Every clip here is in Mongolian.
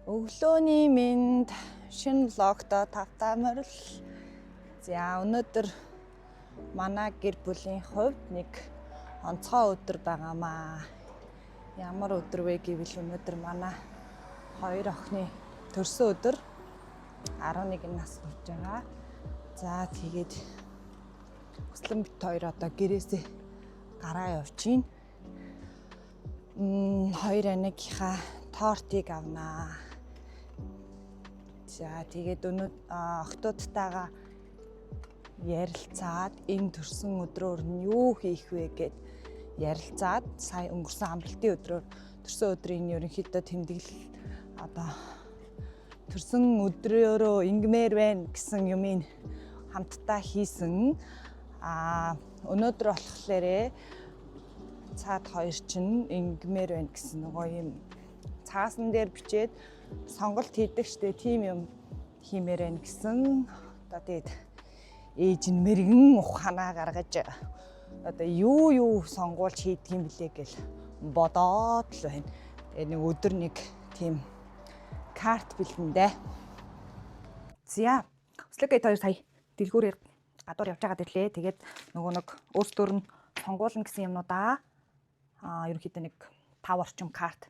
Өглөөний минь шинэ влогтой тавтамарл. За өнөөдөр манай гэр бүлийн хувьд нэг онцгой өдөр байгаамаа. Ямар өдөр вэ гэвэл өнөөдөр манай хоёр охины төрсөн өдөр 11 нас болж байгаа. За тэгээд хүслэн бит хоёр одоо гэрээсээ гараа явж гин. Хоёр анигийнхаа тортыг авнаа. За тэгээд охтуудтайгаа ярилцаад энэ төрсөн өдрөөр нь юу хийх вэ гэд ярилцаад сая өнгөрсөн амралтын өдрөөр төрсөн өдрийн ерөнхийдөө тэмдэглэл одоо төрсөн өдрөөрөө ингэмээр байна гэсэн юмыг хамтдаа хийсэн. Өнөөдөр болохоор цаад хоёр чинь ингэмээр байна гэсэн нөгөө юм цаасан дээр бичээд сонголт хийдэг штэ, тийм юм хиймээр байна гэсэн. Одоо тэгээд ээж нь мэрэгэн ухаанаа гаргаж одоо юу сонгуулж хийдэг юм блэ гэл бодоод л байна. Тэгээд нэг өдөр нэг тийм карт бэлдэндээ. За өслөг хоёр сая дэлгүүрээр гадуур явж байгаад ирлээ. Тэгээд нөгөө нэг өөрсдөр нь сонгуулна гэсэн юмнуудаа ерөнхийдөө нэг 5 орчим карт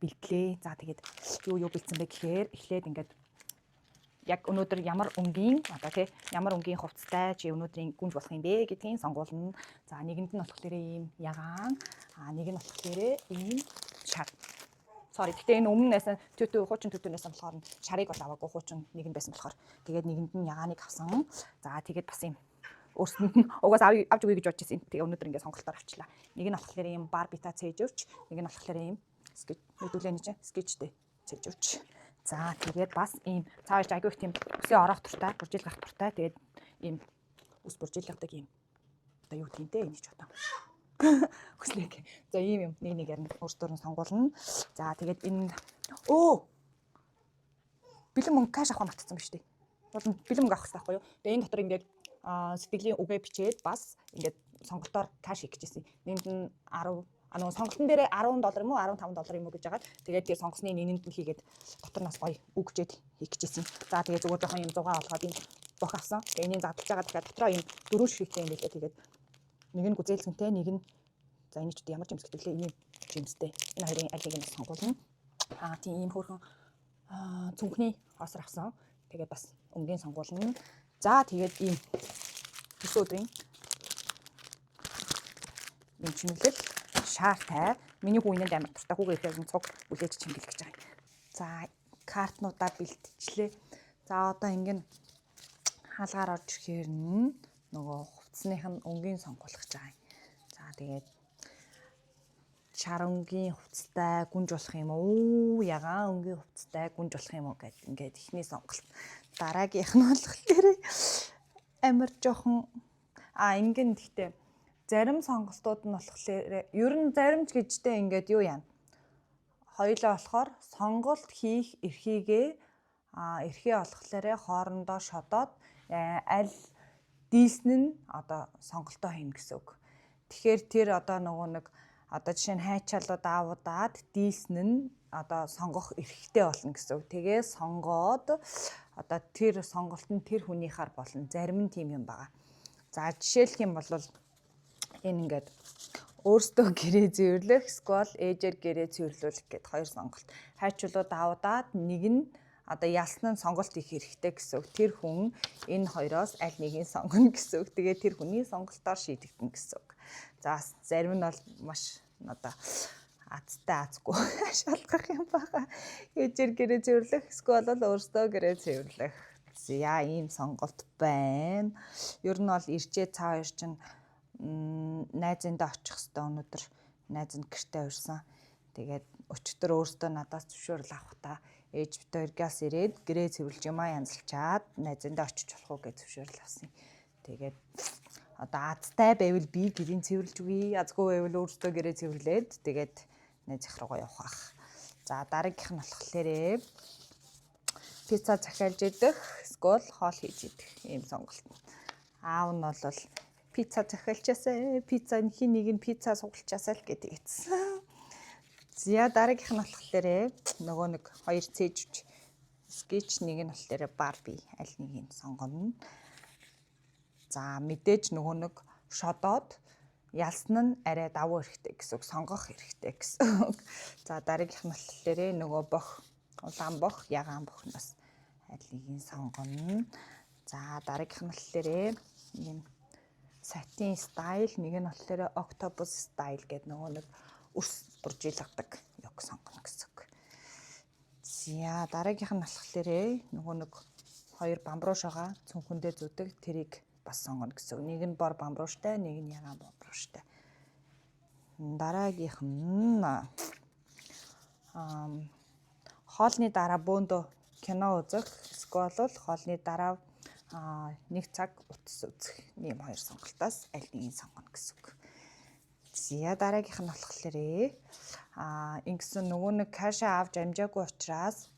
бэлтлээ. За тэгээд юу бэлдсэн бэ гэхээр эхлээд ингээд яг өнөөдөр ямар өнгийн ямар өнгийн хувцастай чи өнөөдрийн гүнж болох юм бэ гэдгийг сонгуулна. За нэгэнд нь болохоор ийм ягаан, нэг нь болохоор ийм шар. Гэтээ энэ өмнөөс хуучин төтөнөөс болохоор шарыг бол аваагүй, хуучин нэг нь байсан болохоор тэгээд нэгэнд нь ягааныг авсан. За тэгээд бас ийм өөрсөнд нь угаас авч өгье гэж бодож байсан. Тэгээ өнөөдөр ингээд сонголтоор авчлаа. Нэг нь болохоор ийм барбита цээжвч, нэг нь болохоор ийм нүдүүлээний чинь скетчтэй цээжвч. За тэгээд бас ийм цааш айгүй их тийм үсээ ороох туртай, бүржийлгах туртай. Тэгээд ийм ус бүржийлгадаг ийм одоо юу гэнтэй энэ ч одоо хүслэг. За ийм юм нэгээр нь өөрсдөр нь сонгуулна. За тэгээд энэ бэлэн мөнгө кэш авах мартсан биз дээ. Бол бэлэн мөнгө авах хэрэгтэй байхгүй юу? Тэгээд энэ дотор ингээд сэтгэлийн үгээ бичээд бас ингээд сонголтоор кэш хийх гэжсэн. Нэнд нь 10 сонголтын дээр $10 юм уу $15 юм уу гэж байгаа. Тэгээд тэр сонгосны нэнэнд нь хийгээд дотор нас гоё үгчээд хийх гэжсэн. За тэгээд зүгээр жоохон юм 100 болгоод ийм бох авсан. Тэгээд энийг задлж байгаа тэгэхээр дотроо ийм дөрөв ширхтээ юм байлээ. Тэгээд нэг нь гүзээлсэнтэй, нэг нь за энэ ч ямар жимс гэдэг лээ, энэ жимстэй. Энэ хоёрын аль нэг нь сонгуулна. Тийм хөөрхөн цүнхний хоосор авсан. Тэгээд бас өнгийн сонгуулна. За тэгээд ийм төсөө өдрийн юм чимэглэл шаартай. Миний хүү энэнд амар туртай, хүүгээ ихээр цуг үлээж чимгэлэх гэж байгаа. За картнуудаа бэлтжлээ. За одоо ингэ хаалгаар орж ирэхээр нөгөө хувцсных нь өнгийн сонгуулах гэж байгаа. За тэгээд шар өнгийн хувцастай гүнж болох юм уу? Ягаан өнгийн хувцастай гүнж болох юм уу гэд ингээд ихний сонголт. Дараагийнх нь болохоор амар жоохон ингэн гэхдээ зарим сонголтууд нь болохоор ер нь заримч гэжтэй ингээд юу яана. Хоёулаа болохоор сонголт хийх эрхийгээ эрхээ олохлоорэ хоорондоо шодоод аль дийлсэн нь одоо сонголтоо хийнэ гэсэн үг. Тэгэхээр тэр одоо нөгөө нэг одоо жишээ нь хайчаалууд аавуудаад дийлсэн нь одоо сонгох эрхтэй болно гэсэн үг. Тэгээ сонгоод одоо тэр сонголт нь тэр хүнийхаар болно. Зарим нь тийм юм байгаа. За жишээлх юм бол энэ ингээд өөртөө гэрээ зэвэрлэх, эсвэл ээжээр гэрээ цэвэрлүүлэх гэд хоёр сонголт. Хайчуулууд аавуудаад нэг нь одоо ялсан нь сонголт хийх хэрэгтэй гэсэн үг. Тэр хүн энэ хоёроос аль нэгийг сонгоно гэсэн үг. Тэгээ тэр хүний сонголтоор шийдэгдэнэ гэсэн үг. За зарим нь бол маш одоо азгүй шалгах юм байгаа. Ээжээр гэрээ цэвэрлэх, эсвэл өөртөө гэрээ цэвэрлэх. За ийм сонголт байна. Ер нь бол ирчээ цаа хоёр чинь найзындаа очих хэвээр өнөөдөр найз нь гэртээ урьсан. Тэгээд өчтөр өөртөө надаас зөвшөөрөл авахтаа ээж бит хоёргаас ирээд гэрээ цэвэрлж юмаа янзалчаад найзындаа очиж болох уу гэж зөвшөөрөл авсан. Тэгээд одоо азтай байвал би гэрийн цэвэрлж үгүй, азгүй байвал өөртөө гэрээ цэвэрлээд тэгээд найзынх руугаа явах байх. За дараагийнх нь болохоор пицца захиалж идэх, эсвэл хоол хийж идэх ийм сонголт. Аав нь бол пицца захиалчаасаа, пиццаны хин нэг нь пицца сугалчаасаа л гэдэг ийцсэн. За дараагийнх нь болохоор нөгөө нэг хоёр цээжвч скетч, нэг нь болохоор Барби, аль нэгийг сонгоно. За мэдээж нөгөө нэг шодоод ялсан нь арай давуу хэрэгтэй гэсэн үг, сонгох хэрэгтэй гэсэн үг. За дараагийнх нь болохоор нөгөө бох, улаан бох, ягаан бохноос аль нэгийг сонгоно. За дараагийнх нь болохоор ийм сатин стайл, нэг нь болохоор octopus стайл гэдэг нөгөө нэг үрс буржилгадаг яг сонгоно гэсэн үг. За дараагийнх нь болохоор нөгөө нэг хоёр бамбрууш байгаа, цүнхэндээ зүдэг, тэрийг бас сонгоно гэсэн үг. Нэг нь бор бамбрууштай, нэг нь ягаан бамбрууштай. Дараагийнх нь хоолны дараа бөөндөө кино үзэх, эсвэл хоолны дараа 1 цаг утас үзэх. Ийм хоёр сонголтоос аль нэгийг сонгоно гэсэн үг. За дараагийнх нь болохоор ингэсэн нөгөө нэг каша авч амжаагүй учраас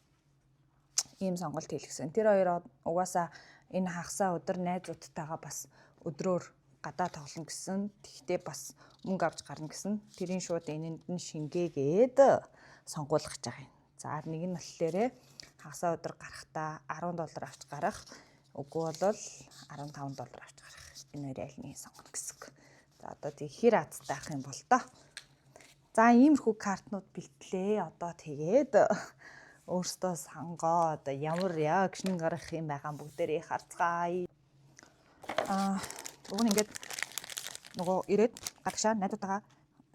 ийм сонголт хийлгэсэн. Тэр хоёр угаасаа энэ хагасаа өдөр найзуудтайгаа бас өдрөөр гадаа тоглоно гэсэн. Тэгтээ бас мөнгө авч гарна гэсэн. Тэрийн шууд энэнд нь шингээгээд сонгуулах гэж байгаа юм. За нэг нь болохоор хагасаа өдөр гарахдаа $10 авч гарах. Үгүй бол $15 авч гарах. Энэ хоёрын аль нэгийг сонгоно гэсэн үг. За одоо тийм хэр азтай ах юм бол тоо. За иймэрхүү картнууд бэлтлээ. Одоо тэгээд өөртөө сонгоо. Одоо ямар реакшн гарах юм байгаа бүгдээрээ харцгаая. Уг нь ингээд нөгөө ирээд гадагшаа найзуудтайгаа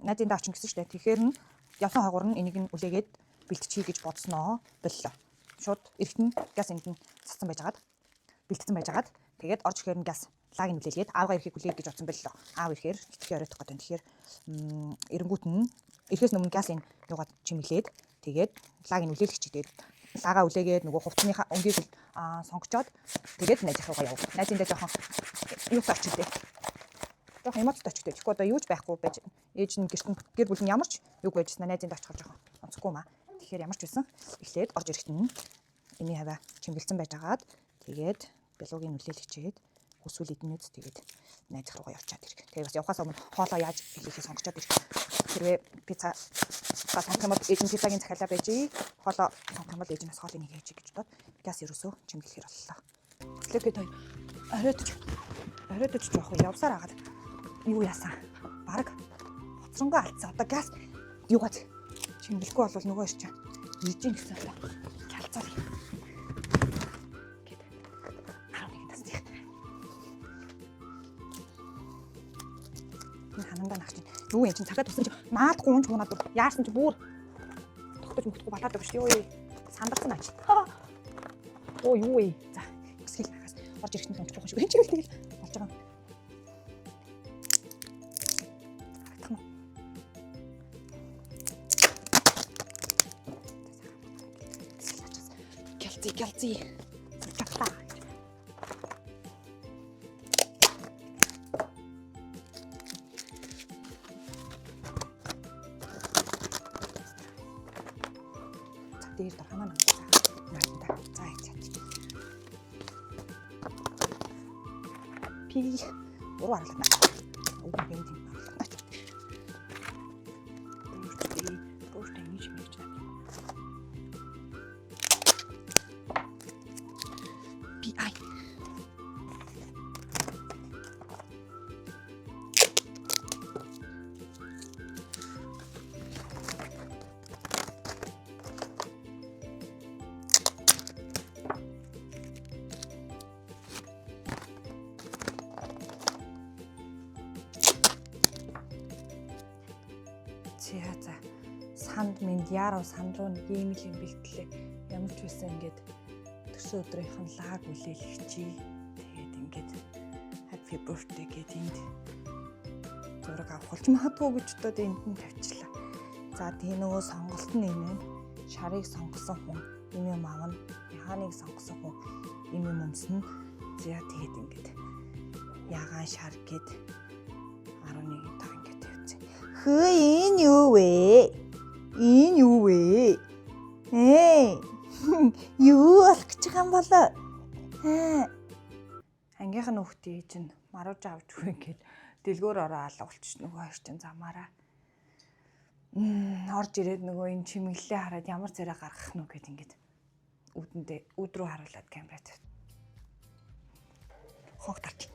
найзын даа очин гэсэн шүү дээ. Тэгэхээр нь явсан хагуур нь энийг нь үлээгээд бэлтчихье гэж бодсноо боллоо. Шууд эрэхт нь газ энд нь цацсан байжгаад бэлтцсэн байжгаад тэгээд орж ирэхээр нь газ лаг нь үлээлгээд аавгаа ирэхийг үлээх гэж бодсон боллоо. Аав ирэхээр итгэхий оройтох гэдэг. Тэгэхээр эрэнгүүт нь ирэхээс өмнө газын юугаад чимэглээд тэгээд лаг нь үлээлгч тэгээд лагаа үлээгээд нөгөө хувцсныхаа өнгийг сонгочоод тэгээд найзынхаа руугаа явав. Найзындаа жоохон юу очилдээ. Жоохон эмоцтой очилдээ. Тэгэхгүй одоо юу ч байхгүй байж ээж нь гэр бүл нь ямар ч юг байжснаа найзындаа очихоор жоохон онцгүй маа. Тэгэхээр ямар ч байсан эхлээд орж ирэхт нь эний хаваа чимгэлцэн байжгаад тэгээд бэлуугийн үлээлгчээд хүсвэл эднээс тэгээд найзах руугаа явчаад ирэх. Тэгээд бас явахаас өмнө хоолоо яаж хийхээ сонгочоод ирэх. Хэрвээ пицца сонгох юм бол ээж нь пиццагийн захиалаа байж хоолоо сонгох юм бол ээж нь бас хоолыг хийж гэж бодоод газ ерөөсөө чимгэлэхэр боллоо. Следгээд оройдож жоох явсаар агаад юу яасан? Бараг хоцронгоо алдсан. Одоо газ юугаад чимгэлэхгүй бол нөгөө ирч ийж ин гэсэн калцал. Ханандаа нах чинь юу юм чинь цагаад тусан чинь маадгүй унж хунаад яарсан чинь бүр тогтож мөхдөхгүй болоод байгаа шүү дээ. Сандарсан аж. Оо юу вэ? За өсгөл нахаас орж ирэхт нь унчихгүй шүү. Энэ чигээр тэгэл болж байгаа. Гэлзи. Тагтаа. Дээр дарахмаа наа. За яа. Пи. Уруу аргална. Уг юм тийм аргална. Өөртөө ингэж мэж байна. Пи ай. За санд минь яруу санд руу нэг ийм л юм бэлтлээ. Ямар ч байсан ингээд төрсөн өдрийнх нь лаг үлээлгчий. Тэгээд ингээд happy birthday гэдэг энд зураг авах болж магадгүй гэж бодоод энд нь тавьчлаа. За тэгээ нөгөө сонголт нь энэ шарыг сонгосон хүн юм аавна. Яханыг сонгосон хүн юм өмснө. За тэгээд ингээд ягаан шар гээд 11 таг ингээд тавьчихсан. Хөө энэ юу вэ? Энэ юу вэ? Юу болох гэж байгаа юм болоо? Ангийнх нь хүүхдээ чинь марууж авч өгөө ингээд дэлгүүр ороо алга болчих нөгөө хоёр чинь замаараа. орж ирээд нөгөө энэ чимэглэлээ хараад ямар зэрэг гаргах нү гэд ингээд үд рүү харуулад камерад хог тарч.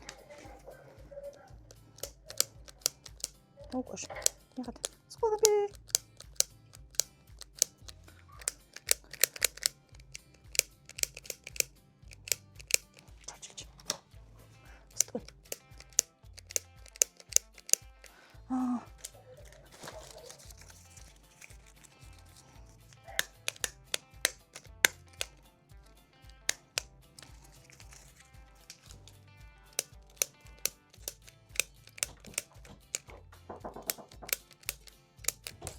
Тогош. Ягаад? Скоро би.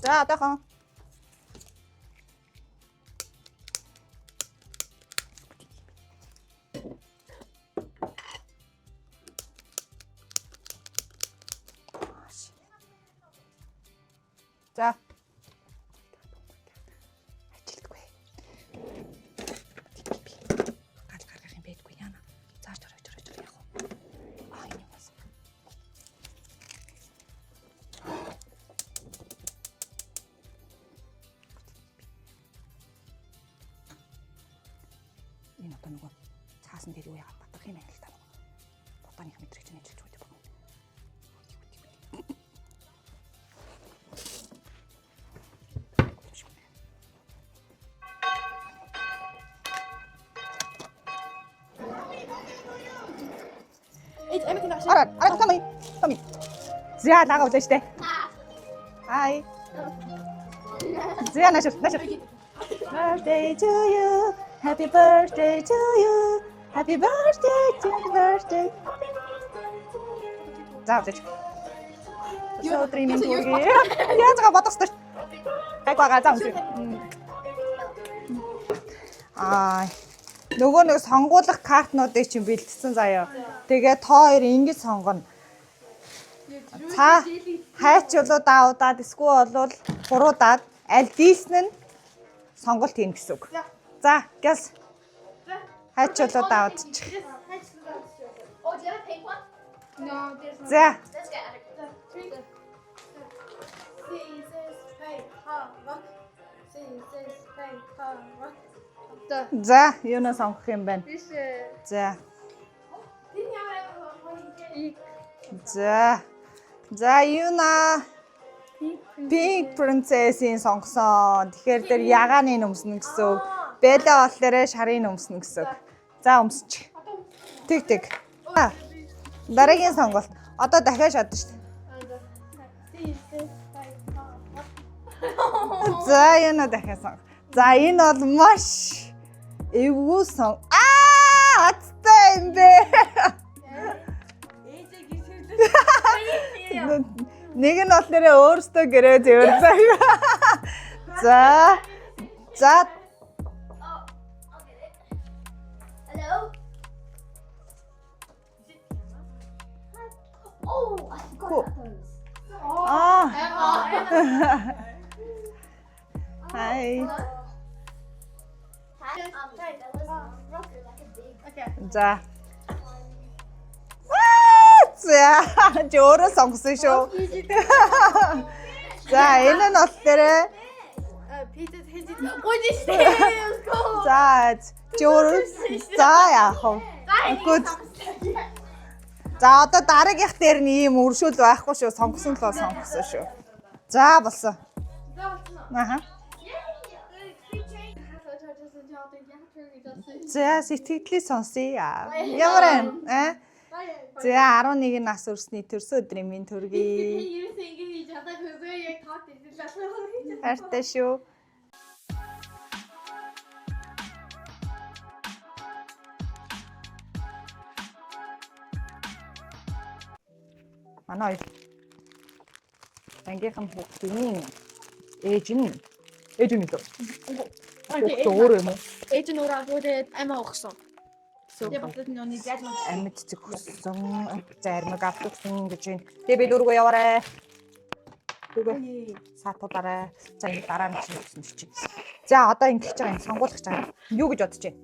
За одоохон за ажилтгүй гал гаргах юм байдгүй яана зааж орой яг уу энэ бас энэ одоо нөгөө цаасан дээр юу яагаад батгах юм байна л та. Ботаных мэдрэгч нь ажиллаж байдаг байна. Алright, come in. Зя лага үлээ штэ. Hi. Зя начал. Birthday to you. Happy birthday to you. Happy birthday to birthday. За үзэж. Өдрийн минь түргээ. Яаж бодох ёстой. Гайгаа зам үзээ. Нөгөө нэг сонгуулах картнуудыг чинь бэлдсэн заяа. Тэгээ та хоёр ингэж сонгоно. Та хайчулуу даудаад эсвэл болвол гуруудаад аль дийлсэн нь сонголт хийн гэсэн үг. За, гяс. Хайчулуу даудчих. Oh, do you have a pink one? No, there's not. За. Let's get it. За, юунаа сонгох юм байна? За. За, юунаа Pink Princess-ийн сонгосон. Тэгэхээр тэр ягааны өмснө гэсэн үг. Бэлэ болохоор шарын өмснө гэсэн үг. За, өмсч. Тэг. Дараагийн сонголт. Одоо дахиад шатна шүү дээ. За, юунаа дахиад сонгох. За, энэ бол маш эвгүй сон. Аттай юм бэ. Нэг нь болохоор өөрөөсөө гэрээ зөөрсөн. За. I'll get it. Hello? Oh, I forgot those. Hi. За. За, жөөрөө сонгосон шүү. За, энэ нь болохоор за, жөөрөө. За, яах вэ? Good. За, одоо дараагийнх дээр нь ийм өршөөл байхгүй шүү. Сонгосон л сонгосон шүү. За, болсон. Аха. За, сэтгэлээ сонсъё. Ямар байна? За 11 нас өрсний төрсөн өдрийн минь төргий. Хайртай шүү. Манай ангийнхан хүүхдийн ээж нь илүү. Өөр юм уу? Ээж нь өөрөө аваад амиа өгсөн. Амьд цэг хөссөн зармаг авчихсан гэж байна. Тэгээ би дөрвөө яваарай. Тэгээ саатуудаарай. За энэ дараа нь хийсэн чи. За одоо ингэж байгаа юм сонгуулах гэж байгаа. Юу гэж бодож байна?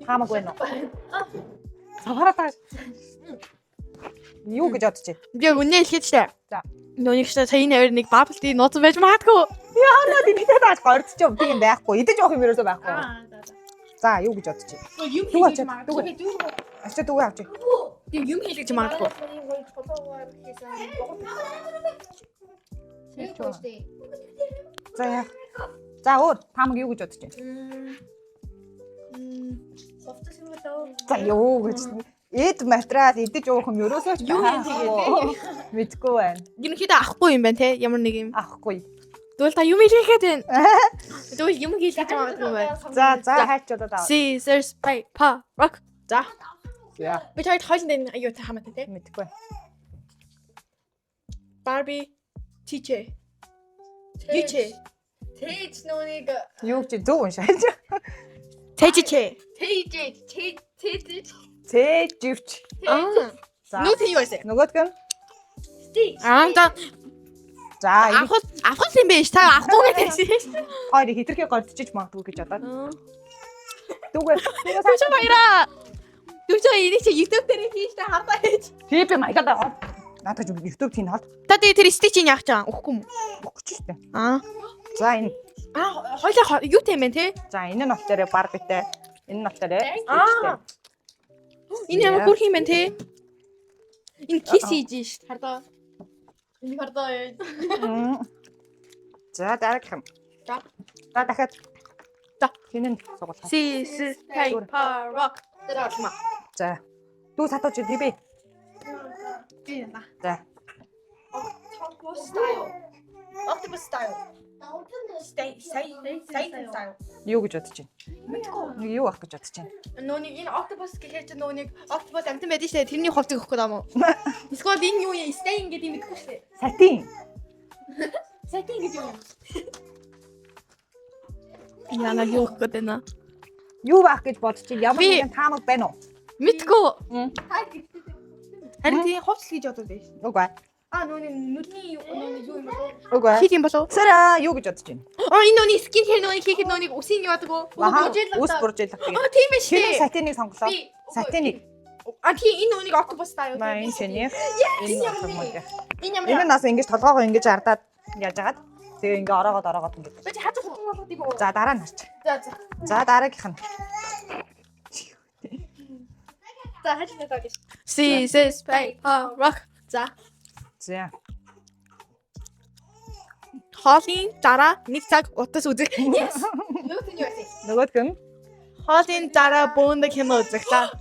Хаамаг байна уу? Савараа та. Юу гэж бодож байна? Би үнэ хэлэхэд шээ. За. Нөөник ч саяны хоёр нэг bubble tea нууц байж магадгүй. Яа тиймээ тааж гордч юм. Тийм байхгүй. Идэж явах юм ерөөсөө байхгүй. За за. За юу гэж бодож байна? Юм Дүү хийж ачаад, магадгүй. Ачаа дүүгээ авч. Тийм юм хийж магадгүй. За яа. За өөр таамаг юу гэж бодож байна? Хувцас юм болоо. За юу гэж эд материал идэж явах юм ерөөсөө ч Юу юм тэгээд. мэдгүй байна. Ерөнхийдөө авахгүй юм байна те. Ямар нэг юм. Авахгүй. Тэгвэл та юм хийхэд байна. Тэгвэл юм хийж магадгүй байна. За хайчуудад аваа. Scissors paper rock. За. Яа. Би таад хоолнд аюу та хамаатай те. Мэдгүй. Barbie teacher. Teacher. Тээж нөөник Юу гэж зөв уншаач. Teacher. тээж Тэжвч. Аа. За. Нүд юу вэ? Нөгөөдг нь. За За авах юм биш та авахгүй гэсэн. хоёрыг хитрхи гордчих магадгүй гэж бодоод. Дүүгээ. Түч баяраа. Түч энийг чи YouTube дээр хийж та хардаа хийж. Тэп майкад аваад. Надад ч YouTube тийм хаад. Та тэр стичинг яах чам өгөхгүй юм. Өгч штэ. Аа. За энэ. Хойлоо юу тийм бэ те? За энэ нь болохоор барбитэй. Энэ нь болохоор. Аа. Энэ ямар хөрх юм бэ те? Энэ кис хийж ш. Хардаа. Энэ хардаа. За дараагийнх нь. За. За дахиад. За. Хинэн сугуулах. Scissors paper rock. Тэр олмаа. За. Дүү сатууч тийм. Би яна. За. Octopus style. Octopus style. Style. Юу гэж бодож байна? Мэдгүй. Нэг юу авах гэж бодож байна? Нөөник энэ octopus гэхээр чи нөөник octopus амтан байдаг шээ. Тэрний хувцас өгөх гээд юм уу? Эсвэл энэ юу юм? Stay гэдэг юм гэдэггүй шээ. Сатин. Сатин гэж юм. Яна юу өгөх гээд байна? Юу байх гэж бодож байна? Ямар Би- нэгэн таамаг байна уу? Мэдгүй. Мм. Харин тийм хувцас гэж бодоод байж. Үгүй. Аа нөөник нүдний юу юм бэ? Үгүй. Хит юм болов? Сара юу гэж бодож байна? Энэ нөөник скин хэр нөөник хийхэд нөөник үсийн яваадаг уу? Аха. Бүжээл Ус л. бүржээлэх тийм. Аа тийм ээ Хинэн шээ. сатиныг сонголоо. Би- Сатиныг. А тийм энэ нөөник octopus style. Маа энэ шиний. Энэ болох юм уу? Энэ ямар Энэ нас ингэж толгоогоо ингэж ардаад яаж агаад тэгээ ингээ ороогоод ингэ. би чи хатах юм болов тийм үү? За дараа нь харч. За. За дараагийнх нь. За хаж нэг гэж. Scissors paper rock. За. За. Хоолын дараа нэг цаг утас үзэх. Юу тийм юу вэ? Нөгөөдг нь. Хоолын дараа бөөндө кино үзэх та.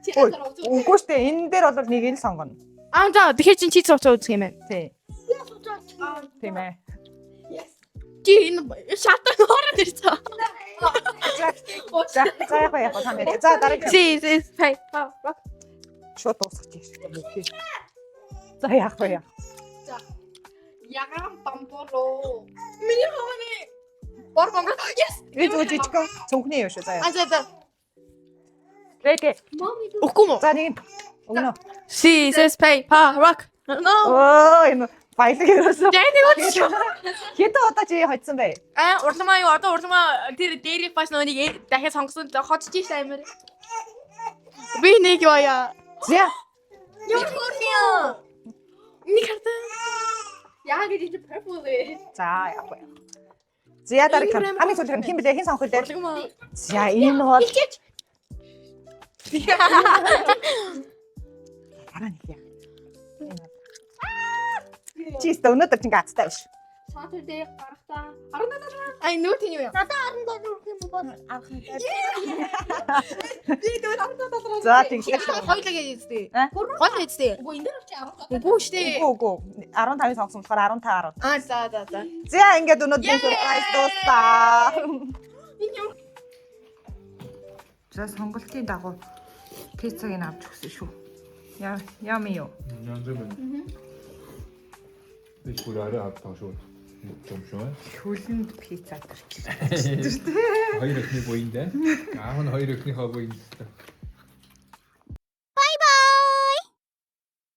Чи Ой, хатар үзүү. үгүй штэ энэ дээр бол нэг нь сонгоно. Аа за тэгэхээр чи чиз уцаа үзэх юм байна. Тий. Тийм ээ. Чи энэ шатан ороод ирсэн. За яг та мэ. За дараагийн Scissors paper rock. шууд дуусгах юм. За яг бая. Яган бамболоо. Миний хооны бор бомб. Yes. Би зүгээр жижигхэн цүнхний юм шүү. За яа. Аа за. Рэгэ. Өгөхгүй мө. За нэг нь. Өгнө. Scissors paper rock. No. Оо энэ баялаг ерөөсөө. Яа нэг үгүй. Хэдэн удаа чи хоцсон бэ? Аа урламаа юу одоо урламаа тэр дээрх бас нөөник дахиад сонгосон ходж ийш амир. Би нэг юу яа. За. Ямар хөрхиё. Нэг хартаа. Яа гэж чи purple вэ? За яг бая. За дараагийн хамгийн сүүлийнх нь хэн блэ? Хэн сонгох вэ? Урламаа. За энэ бол Илгээж. хараа нэг яа. Чи өстө өнөөдөр чинь гацтай биш. Сатар дээр гарахтаа 17. Ай нүү тийм юу яа. Надад 17 өрөх юм бол авах юм. Би дөрөв хартаа. За тэгсэн. Хойлоо хийдтэй. А? Хойлоо хийдтэй. Үгүй энэ дээр чи 17. Үгүй штэ. Үгүй. 15-ыг сонгосон болохоор 15 10. Аа за. За ингээд өнөөдрийн surprise дуустаа. Энэ юм. За сонголтын дагуу пиццагийг авч өгсөн шүү. Ями юу? Янз бүр. Бид бүрээрээ авах шүү. Юм шүү. Хөлөнд пицца төрч. Хоёр ихний буйн дээ. Аав нь хоёр ихнийхээ буйн.